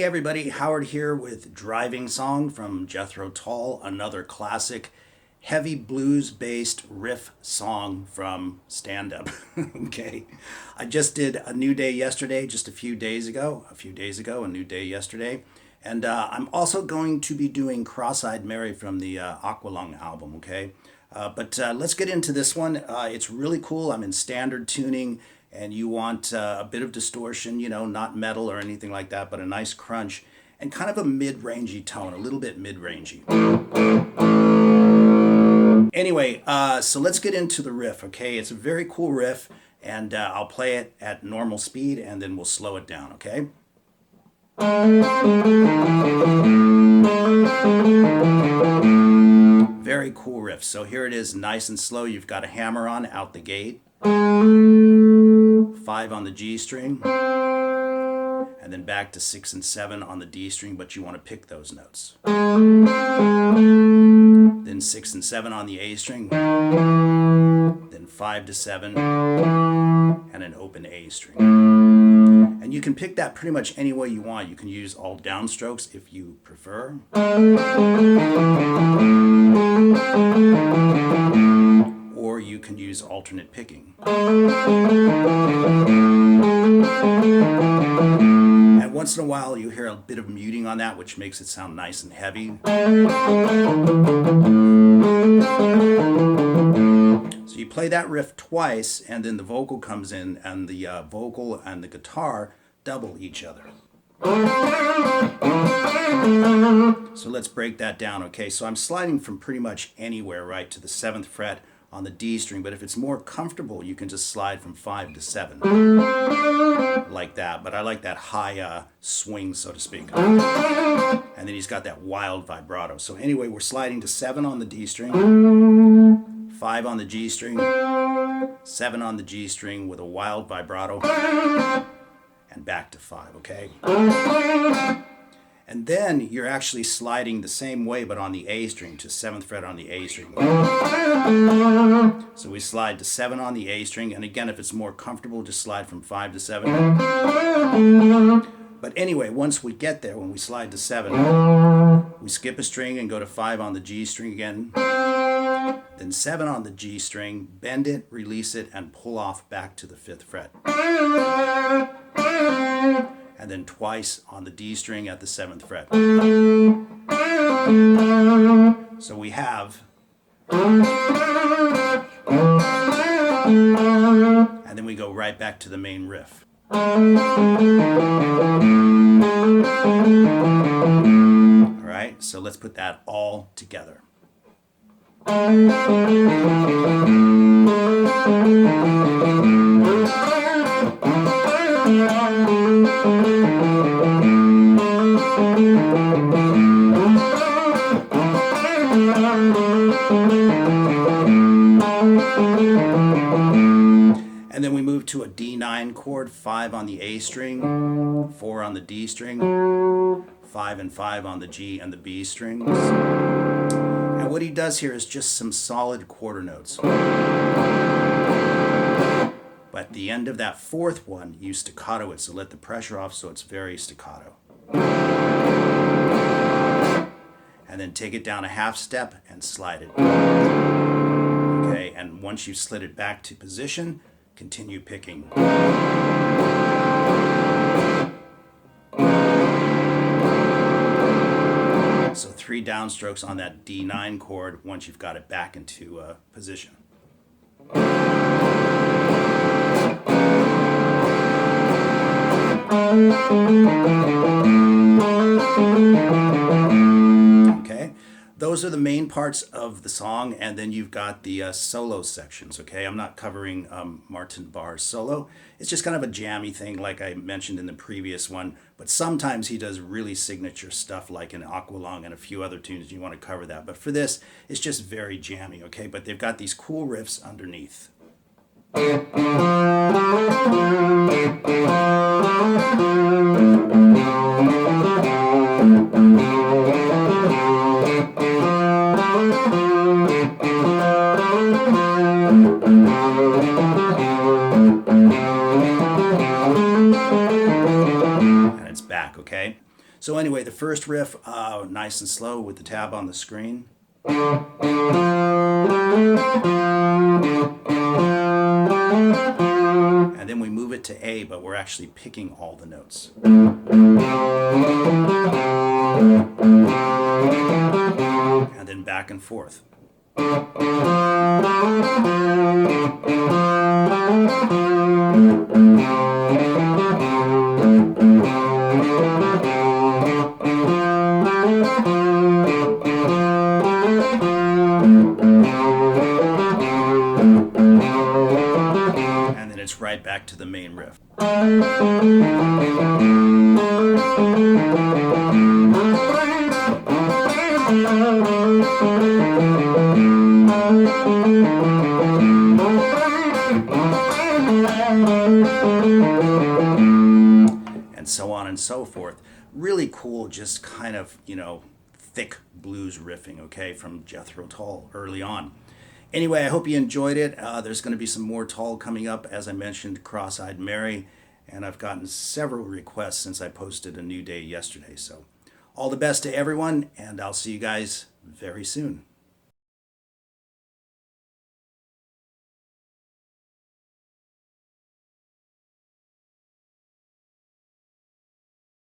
Hey everybody, Howard here with Driving Song from Jethro Tull, another classic heavy blues-based riff song from Stand Up. Okay, I just did A New Day yesterday, just a few days ago, A New Day yesterday. And I'm also going to be doing Cross-Eyed Mary from the Aqualung album, okay? But let's get into this one. It's really cool. I'm in standard tuning, and you want a bit of distortion, you know, not metal or anything like that, but a nice crunch and kind of a mid-rangey tone, a little bit mid-rangey. Anyway, so let's get into the riff, okay? It's a very cool riff, and I'll play it at normal speed, and then we'll slow it down, okay? Very cool riff. So here it is, nice and slow. You've got a hammer on out the gate. 5 on the G string, and then back to 6 and 7 on the D string, but you want to pick those notes. Then 6 and 7 on the A string, then 5 to 7, and an open A string. And you can pick that pretty much any way you want. You can use all downstrokes if you prefer. Or you can use alternate picking. And once in a while you hear a bit of muting on that, which makes it sound nice and heavy. So you play that riff twice, and then the vocal comes in, and the vocal and the guitar double each other. So let's break that down, okay? So I'm sliding from pretty much anywhere, right, to the 7th fret on the D string, but if it's more comfortable, you can just slide from 5 to 7, like that. But I like that high swing, so to speak. And then he's got that wild vibrato. So anyway, we're sliding to 7 on the D string, 5 on the G string, 7 on the G string with a wild vibrato, and back to 5, okay? And then you're actually sliding the same way, but on the A string, to 7th fret on the A string. So we slide to 7 on the A string, and again, if it's more comfortable, just slide from 5 to 7. But anyway, once we get there, when we slide to 7, we skip a string and go to 5 on the G string again. Then 7 on the G string, bend it, release it, and pull off back to the 5th fret. And then twice on the D string at the 7th fret. So we have, and then we go right back to the main riff. All right, so let's put that all together. And then we move to a D9 chord, 5 on the A string, 4 on the D string, 5 and 5 on the G and the B strings. And what he does here is just some solid quarter notes. But the end of that 4th one, you staccato it, so let the pressure off so it's very staccato. And then take it down a half step and slide it. Okay, and once you've slid it back to position, continue picking. So 3 downstrokes on that D9 chord once you've got it back into position. Okay, those are the main parts of the song, and then you've got the solo sections, okay? I'm not covering Martin Barre's solo. It's just kind of a jammy thing like I mentioned in the previous one, but sometimes he does really signature stuff like in Aqualung and a few other tunes, and you want to cover that. But for this, it's just very jammy, okay? But they've got these cool riffs underneath. And it's back, okay? So anyway, the first riff, nice and slow with the tab on the screen. And then we move it to A, but we're actually picking all the notes. And then back and forth. And then it's right back to the main riff. And so on and so forth. Really cool, just kind of, thick blues riffing, okay, from Jethro Tull early on. Anyway, I hope you enjoyed it. There's going to be some more Tull coming up, as I mentioned, Cross-Eyed Mary, and I've gotten several requests since I posted a new day yesterday. So all the best to everyone, and I'll see you guys very soon.